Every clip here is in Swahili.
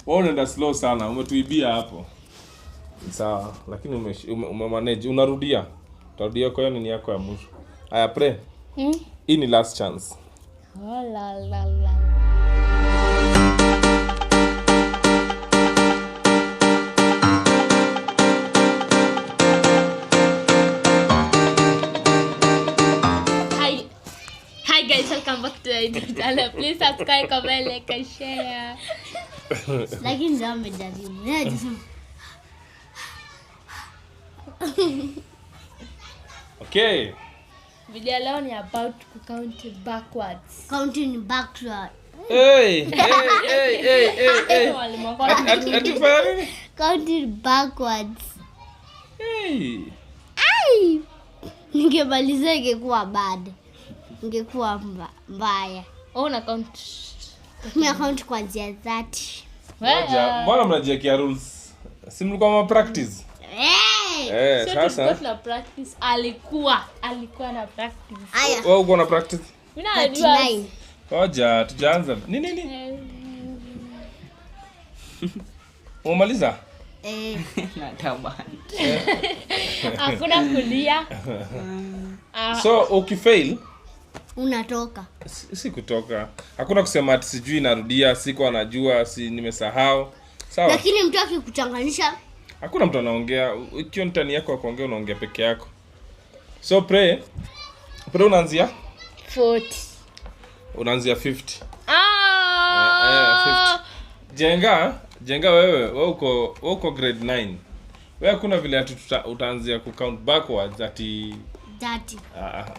Wewe unaenda slow sana, umetuibia hapo. Sawa, lakini umemanage, unarudia. Utarudia kwa nini yako ya mwisho. Aya, pray. Hii ni last chance. Oh la la la. Hi guys, welcome back to the channel. Please subscribe, comment, like and share. Lakini ndio amejaribu. Okay. Video leo ni about to count backwards. Counting backwards. Hey. Atufanya nini? Counting backwards. Hey. Ai! Ningemaliza ingekuwa bad. Ingekuwa mbaya. Una count. Mimi count kuanzia 30. Moja, mbona mnajiwekea rules? Si mlikuwa practice? Sasa na practice alikuwa na practice. Aya. Wewe uko na practice? Mimi najua. 39. Ngoja tujaanza. Nini? Umaliza? Natamani. Hakuna kulia. So ukifail Unatoka. si kutoka. Hakuna kusema ati sijui narudia, siko anajua, si nimesahau. Sawa? Lakini mtu akikuchanganisha, Hakuna mtu anaongea. Ikiwa mtani yako kuongea unaongea peke yako. So pray unaanzia 40. Unaanzia 50. 50. Jenga wewe uko grade 9. Wewe kuna vile utaanzia ku count backwards ati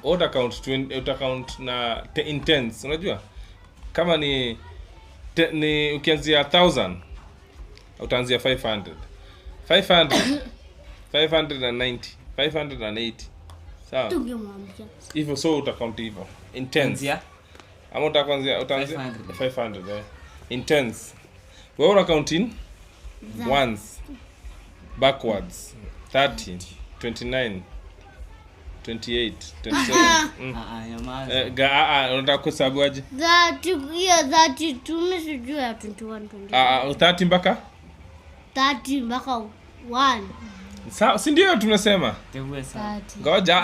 30. Utacount na in tens, unajua? Kama ni ukianzia 1000 utaanzia 500. 590, 580. Sawa? Tungemwambia. Hivyo so utacount hivyo in tens. Ama utaanzia 500 in tens. Wewe una count in ones backwards 30, 29, 28, 27. Unataka kuhesabu aje? 30 mimi sijui ya 21 30 mpaka 30 mpaka 1. Sawa, si ndio tunasema? Ngoja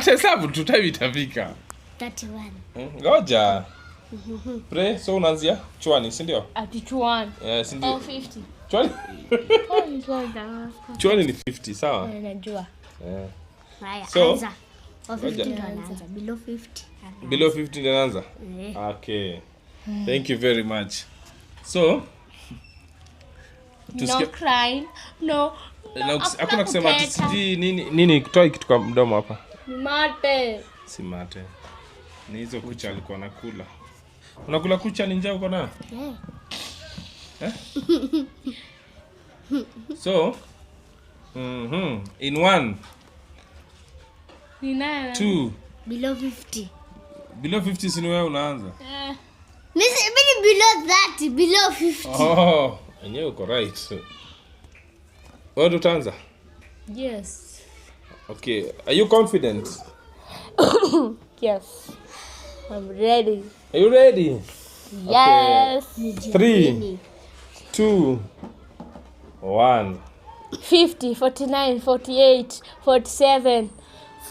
hesabu tutavika. 31. Ngoja. Pre, so unaanzia chwani, si ndio? Ati chwani. Si ndio? 50. Chwani? Chwani ni 50, sawa? Najua. Haya, So, anza. 50 ndo anaanza. Below 50. Below 50 ndio anaanza? Okay. Thank you very much. So, No crying. No. Hakuna kusema ati sijui nini kutoa kitu kwa mdomo hapa. Mate. Si mate. Ni hizo kucha alikuwa anakula. Unakula kucha ni njaa uko nayo? So, in 1, Ni nani? 2, Below 50. below 50 si wewe unaanza? Mimi below 30, below 50. Enyewe uko right. Wewe utaanza? Yes. Okay, are you confident? Yes. I'm ready. Are you ready? Yes. 3, 2, 1. 50, 49, 48, 47,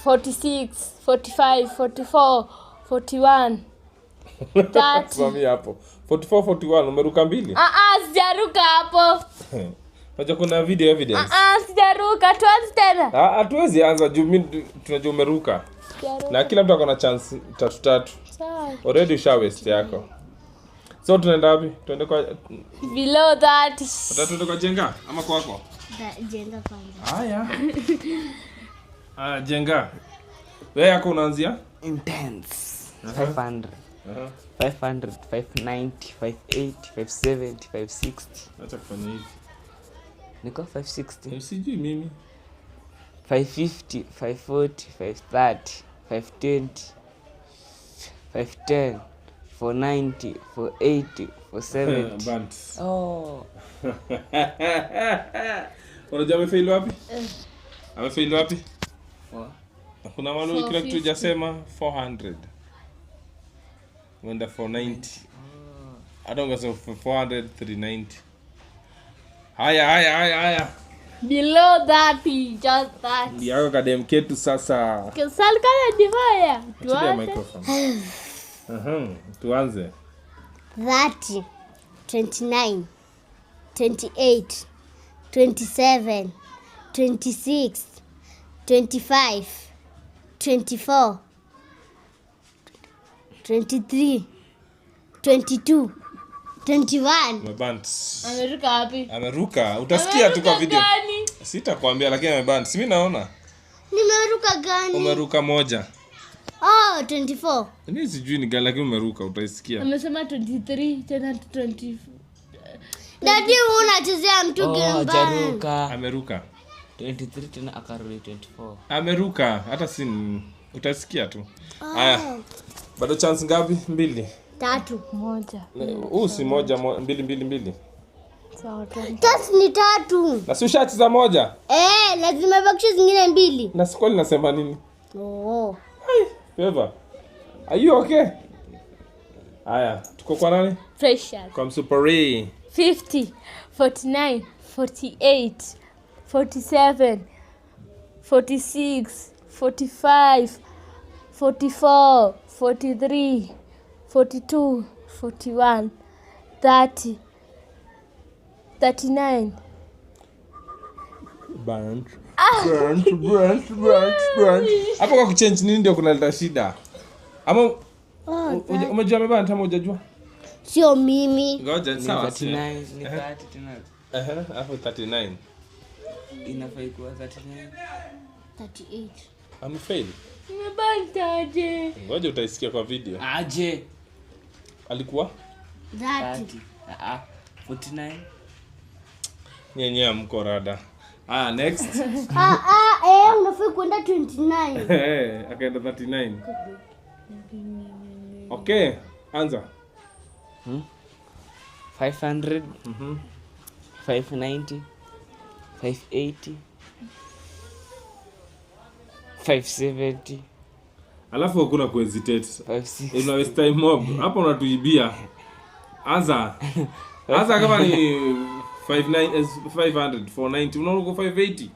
46, 45, 44, 41, 30. Simami hapo. 44, 41 umeruka mbili? Sijaruka hapo. Unajua kuna video evidence. Sijaruka. Tuanze tena. Hatuwezi anza juu mimi tunajua umeruka. Na kila mtu akona chance tatu. Sawa. Already usha waste yako. So tunaenda wapi? Tuende kwa Below 30. tuende kwa Jenga ama kwako? Jenga kwanza. Haya. Jenga. Wewe yako unaanzia? Intense. 500. 500, 590, 580, 570, 560. Acha kufanya hivi. Niko 560. Sijui mimi. 550, 540, 530, 520, 510, 490, 480, 470. Oh. Unajua amefail wapi? Amefail wapi? Kuna wale kila kitu hujasema 400. Wenda 490. hata ungesema 400 390. Haya. Below 30, just that. Ndio kadem ketu sasa. Kesal kana divaya. Tulia microphone. Tuanze. 30, 29, 28, 27, 26, 25, 24, 23, 22, 21. Ameband. Ameruka wapi? Ameruka. Utasikia tu kwa video. Gani? Sitakwambia lakini ameband. Si mimi naona. Nimeruka gani? Umeruka moja. Oh, 24. Mimi sijui ni gani lakini umeruka utaisikia. Amesema 23 tena 24. Dadi unachezea mtu game bana. Hajaruka. Ameruka. 23 tena akarudi 24. Ameruka. Hata si utasikia tu. Haya. Bado chance ngapi? 2. 3. 1. Si moja, 2. Sawa. Tatu ni 3. Na si ushacheza moja? Lazima bakisha zingine 2. Na sikoli nasema nini? Oh. Favor. Are you okay? Haya, tuko kwa nani? Precious. Kwa Msuperi. 50, 49, 48, 47, 46, 45, 44, 43, 42, 41, 30, 39. Branch. Hapo kwa kuchange nini ndio kunaleta shida? Ama umejua ameband ama hujajua? Sio mimi. Ngoja sawa. 39 ni 30 tena. Hapo 39. Inafaa kuwa 39. 38. Amefail. Nimebantaje? Ngoja utaisikia kwa video. Aje. Alikuwa 30. 49. nyenye mko rada. Next. Unafaa kwenda 29. Akaenda 39. Okay, anza. 500. 590. 580. 570. Alafu hakuna kuhesitate. 560. Una waste time mob. Hapo unatuibia. Anza kama ni 500 490 unaona 580.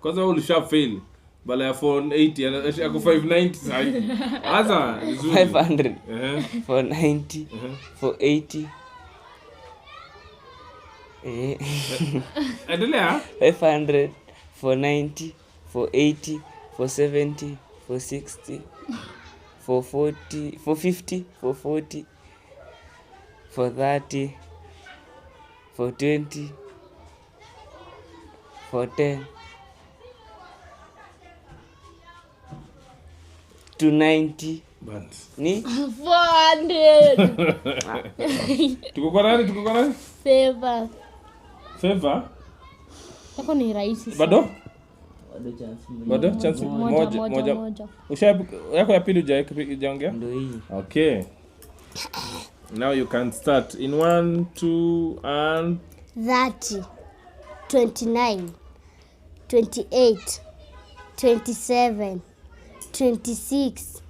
Kwanza wewe ulisha fail. Bala ya 480 yako 590 sasa. Anza vizuri. 500. 490. 480. Endelea. 500. 490. 480. 470. 460. 440. 450. 440. 430. 420. 410. 290. Ni 400. Tuko kwa nani? Favor. Yako ni rahisi. Bado chance moja. Yako ya pili hujaongea? ndio hii. Okay. Now you can start in 1, 2 and 30, 29, 28, 27, 26,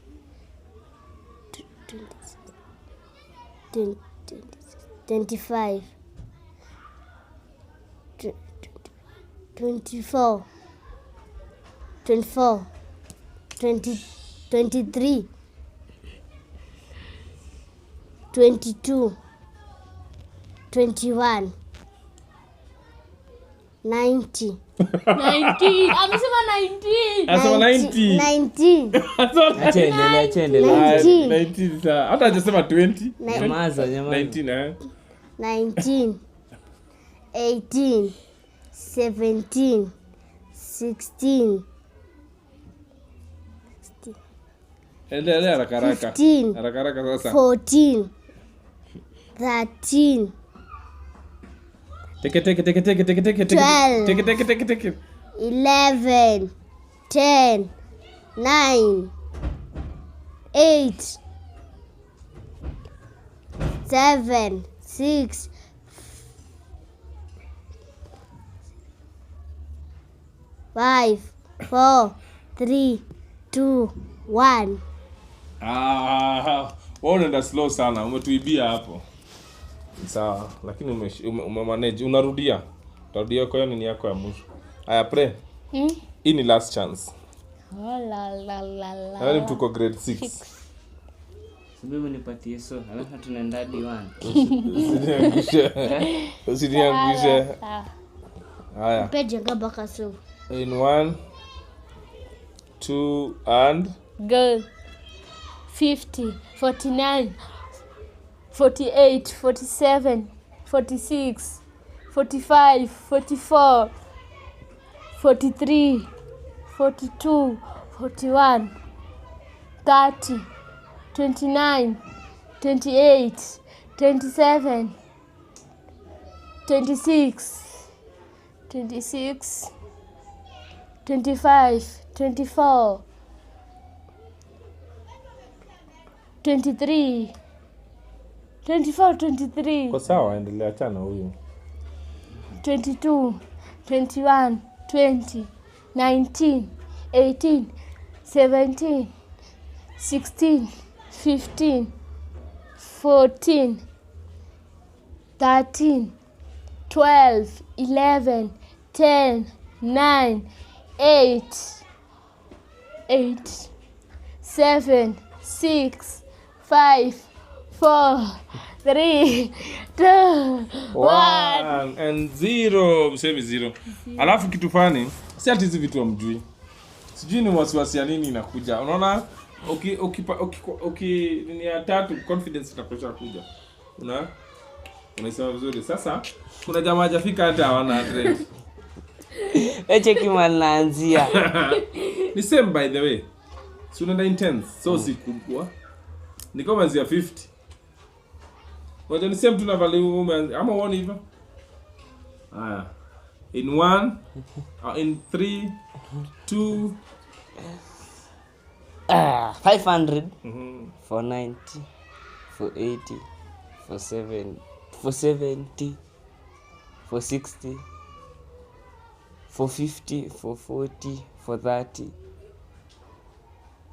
25, 24, 23, 22, 21, 90. 19. Amesema 19. Asema 90. 19. Endelea. 19 sasa. Hata hajasema 20. Nyamaza. 19 19, 18, 17, 16, endelea haraka 15, haraka sasa. 14, 13, Teke. 12. Teke. 11, 10, 9, 8, 7, 6, 5, 4, 3, 2, 1. Wewe unaenda slow sana. Umetuibia hapo. Sawa, lakini umemanage. Unarudia kwa nini yako ya mwisho. Haya, pray. Hii ni last chance. Oh la la la la. Hadi tuko grade 6. Sababu nipatie so, alafu tunaenda hadi 1. Usiniangushe. Haya. Peje ngabaka so. In 1 2 and Go. 50, 49, 48, 47, 46, 45, 44, 43, 42, 41, 30, 29, 28, 27, 26, 26, 25, 24, 23, 24, 23, kwa sawa, endelea tena huyu. 22, 21, 20, 19, 18, 17, 16, 15, 14, 13, 12, 11, 10, 9, 8, 7, 6, 5, 4, 3, 2, 1 and 0. Msemi 0. Alafu kitu fani, si ati hizi vitu hamjui. Sijui ni wasiwasi ya nini inakuja. Unaona ni ya 3 confidence itakuja kuja. Unaisema vizuri. Sasa kuna jamaa hajafika hata 100. Eche kimanaanzia. Ni same by the way. Si unaenda intense, so si kubwa. Ni kama zia 50. Wacha ni same tuna value ama uone hivyo. Haya. In 1, in 3, 2, 500, 490, 480, 470, 460, 450, 440, 430,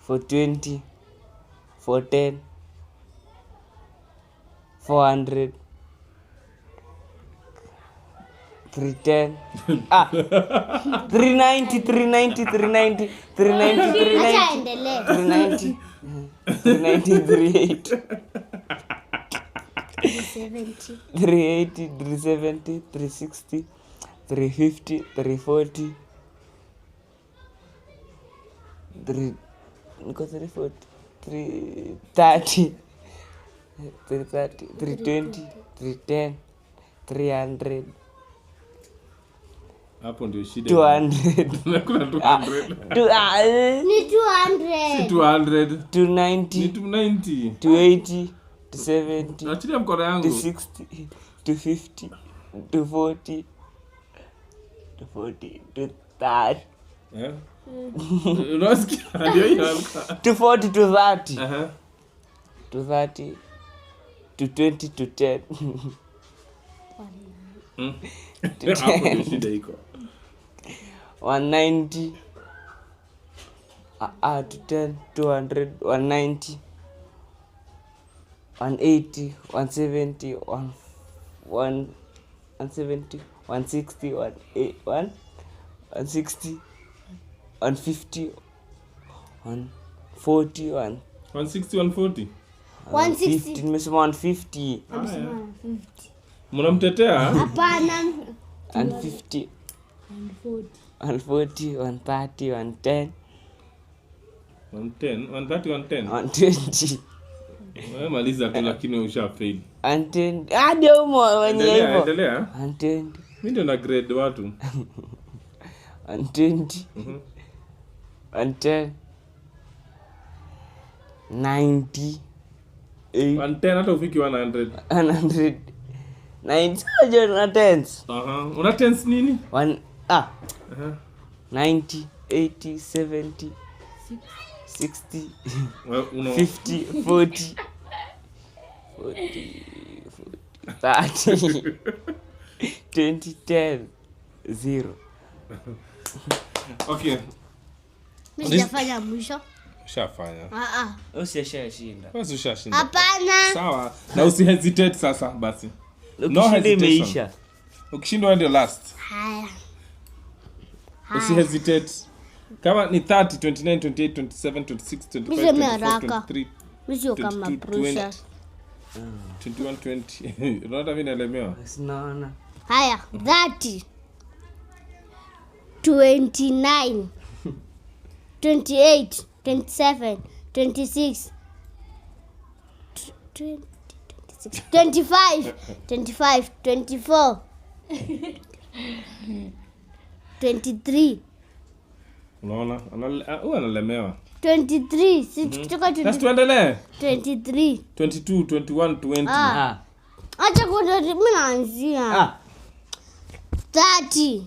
420, 410, 400, 310, 390, 390, 390, 390, 390, 390, 380, 380, 370, 360, 350, 340, 330, 330, 320, 310, 300, hapo ndio shida. 200. Kuna 200. Ni 200. Si 200. 290. Ni 290. 280. 270. Achilia mkono yangu. 260. 250. 240. 240. 230. Eh? Unasikia? Ndio hiyo. 240 to 30. Aha. 230. 220 to 10. Hapo ndio shida iko. 190 to 10, 200, 190, 180, 170, 170, 160, 160, 150, 140, 160, 140. 160. nimesema 150. Mnamtetea? Hapana. 150, 140, 130, 110, 110, 130, 110. 120. Wewe maliza tu lakini ushafail. 110. Hadi humo wenye hivyo. Endelea. 120. Mimi ndio na grade watu. 120. 110. 90. 110 hata ufiki 100. 100. 90 aje na tens. Una tens nini? 90, 80, 70, 60, Well, 50, 40, 30, 20, 10, 0. Okay. Mimi sijafanya mwisho. Ushafanya. Usishashinda. Basi ushashinda. Hapana. Sawa. Na usihesitate sasa basi. No Ukishinda hesitation. imeisha. Ukishindwa ndio last. Haya. Usi hesitate. Kama ni 30, 29, 28, 27, 26, 25, Niseme 24, haraka. 23, Msio kama 22, Precious. 21, 20. Unaona mimi naelemewa. Sinaona. Haya, 30. 29. 28, 27, 26. 20, 26, 25, 25, 24. 23. Unaona? Huyu analemewa. 23. Si kutoka Sasa 23. tuendelee. 23. 22, 21, 20. Ah. Acha kwa mimi naanzia. 30.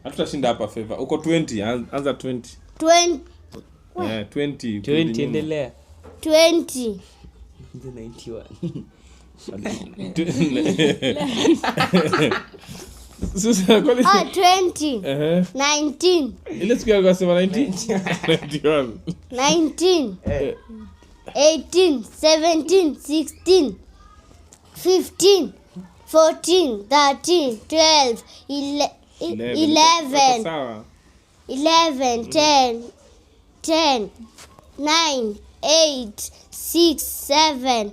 Hatutashinda hapa Favor. Uko 20, anza 20. 20. 20. 20 endelea. 20. 91. Sasa kwani 20. 19. ile siku ya kusema 91. 19. 18. 17. 16. 15. 14. 13. 12. 11. Sawa. 11. 10. 10. 9. 8. 6. 7.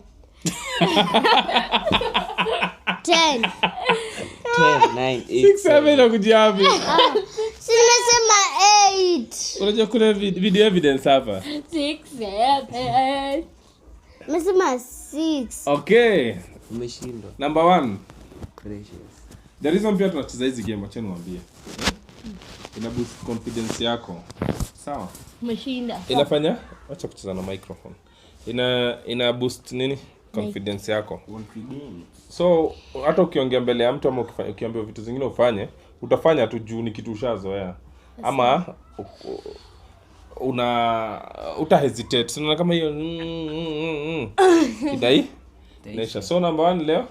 10. 10 9 8 7 na kujiapi. Si nimesema 8. Unajua kuna video evidence hapa. 6, 7. Nimesema 6. Okay. Umeshindwa. Number 1. Precious. The reason pia tunacheza hizi game acha niwaambie. Ina boost confidence yako. Sawa? Umeshinda. Inafanya acha kucheza na microphone. Ina boost nini? Confidence yako. So hata ukiongea mbele ya mtu ama ukiambia vitu zingine ufanye, utafanya tu juu ni kitu ushazoea. Ama uta hesitate. Unaona kama hiyo idai. Naisha. So number 1 leo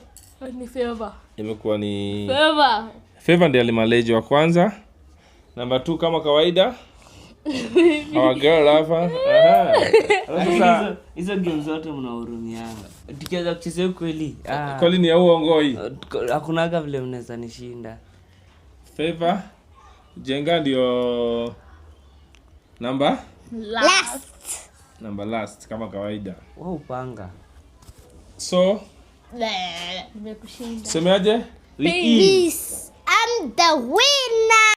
Ni Favor. imekuwa ni Favor. Favor ndiye alimaleji wa kwanza. Number 2 kama kawaida. Our girl hapa. Sasa Hizo game zote mnahurumianga. Tukianza kucheza kweli. kweli ni ya uongo hii. Hakunaga vile mnaweza nishinda. Favor Jenga ndio number last kama kawaida. Wao upanga. So Nimekushinda. semeaje? Peace. I'm the winner.